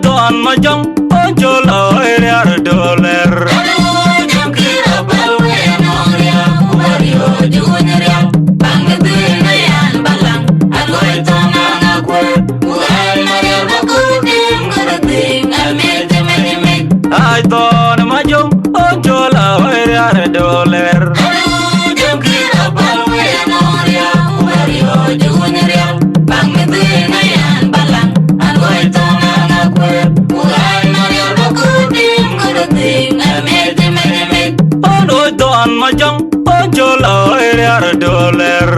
Don majong ojolo eriar doler. Jam kira balwe noria umario junyeria bangedina yan balang aloi tona ngakwe uai maria bakudim garating amete mete. Ay don majong ojolo eriar doler. Jam kira balwe noria umario junyeria bangedina yan balang aloi tona ngakwe uai maria bakudim garating amete mete. Odo don majong ojolo eriar doler.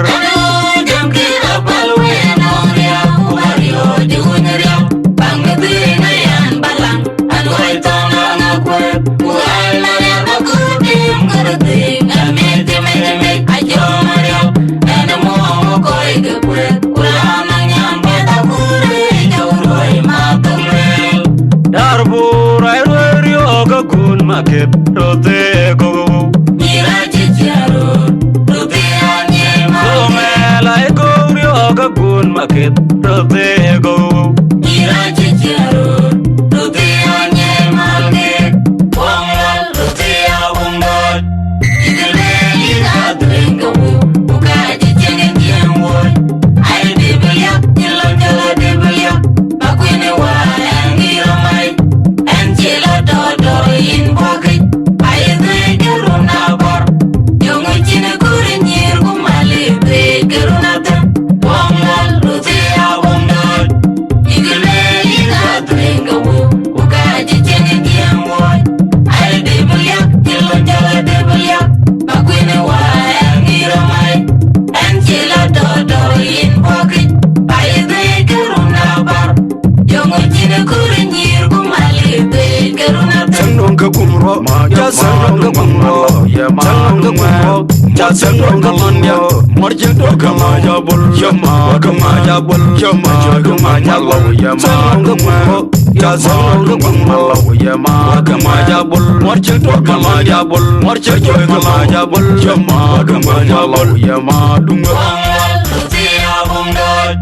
Jam kira balwe noria umario junyeria bangedina yan balang aloi tona ngakwe uai maria bakudim garating amete mete. Ajo maria ene mo koi gepwe kulana nyambe takure jawroi matamel. Darbur airio gagun maket rote gogo. Mira chicharo ruti anye ma. Somela gorio gagun maket rote gogo. Mira chicharo ruti anye malge wangal ruti abungot. Idile ina drengo ukaji chengen tiamwoy. Ay dibelya nilo jala dibelya bakwene wa angiro mai. Angela dodo in pocket. Ay de geruna bor. Yongo chine kuri nyir kumali de geruna tem. Wangal ruti abungot. Idile ina drengo ukaji chengen tiamwoy. Ay dibelya nilo jala dibelya bakwene wa angiro mai. Angela dodo in pocket. Ay de geruna bor. Yongo chine kuri nyir kumali de geruna tem. Sanonga kumro, ja sanonga kumro, sanonga kumro, ja sanonga kumro. Marjil do kama jabul, yama kama jabul, yama kama jabul, sanonga kumro, ja sanonga kumro, yama kama jabul. Marjil do kama jabul, marjil do kama jabul, yama kama jabul, yama dunga. Wangal ruti abungot.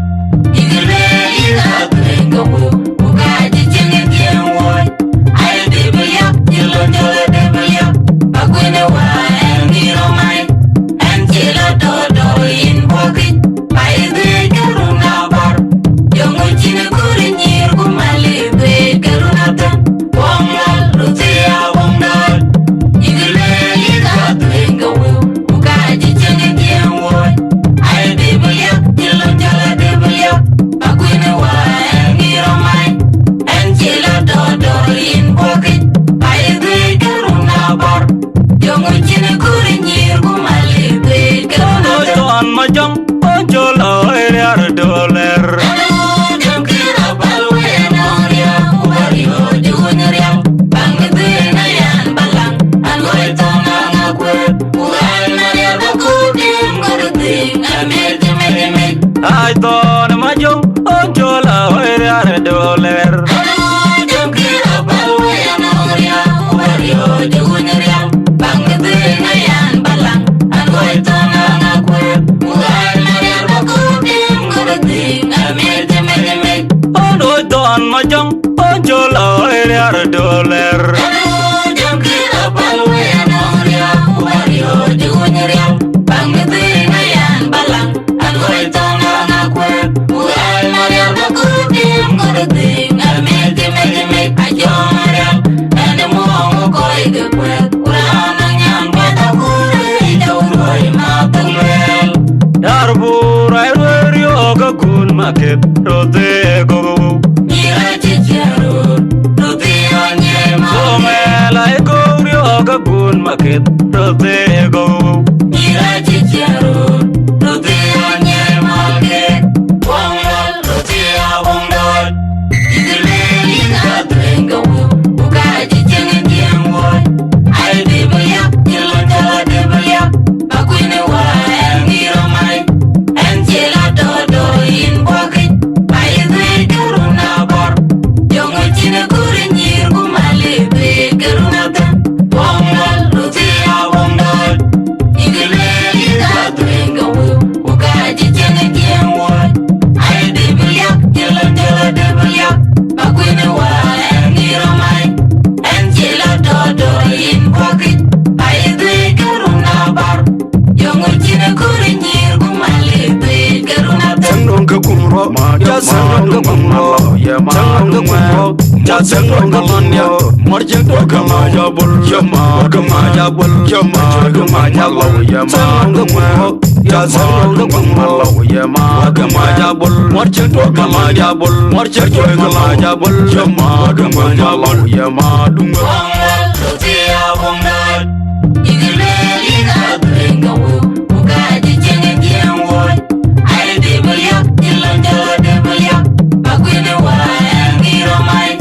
Idile ina drengo ukaji chengen tiamwoy. Ay dibelya nilo jala dibelya bakwene wa angiro mai. Angela dodo in pocket. Ay de geruna bor. Yongo chine kuri nyir kumali de geruna tem. Wangal ruti abungot. Idile ina drengo ukaji chengen tiamwoy. Ay dibelya nilo jala dibelya bakwene wa angiro mai. Angela dodo in pocket. Ay de geruna bor. Yongo chine kuri nyir kumali de geruna tem. Don majong ojolo eriar doler. Jam kira balwe noria umario junyeria bangedina yan balang aloi tona ngakwe uai maria bakudim garating amete mete. Ay don majong ojolo eriar doler. Jam kira balwe noria umario junyeria bangedina yan balang aloi tona ngakwe uai maria bakudim garating amete mete. Odo don majong ojolo eriar doler. Jam kira balwe noria umario junyeria bangedina yan balang aloi tona ngakwe uai maria bakudim garating amete mete. Ajo maria ene mo koi gepwe kulana nyambe takure jawroi matamel. Darbur airio gagun maket rote gogo. Mira chicharo ruti anye ma. Somela gorio gagun maket rote gogo. Mira chicharo ruti anye malge wangal ruti abungot. Idile ina drengo ukaji chengen tiamwoy. Ay dibelya nilo jala dibelya bakwene wa angiro mai. kurinir kumali be garuna Sangong ka kumro, ja sangong ka kumro, sangong ka kumro, ja sangong ka lonya, marjek to kama ja bol, kama kama ja bol, kama kama ja lo, sangong ka kumro, ja sangong ka kumro, kama ja bol, marjek to kama ja bol, marjek to kama ja bol, kama kama ja lo, ma dunga. Wangal rotia wangal, igile ina bringa wo, ugaji chenge tienwoy. Ay debelia, ilonjolo debelia, bakwini wa engiro mai,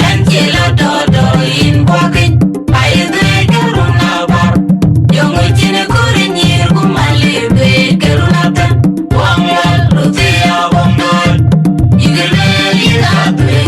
engilo dodo in bokin, ay de garuna bar, yongo chine kuri nyir kumali be garuna ten, wangal rotia wangal, igile ina bringa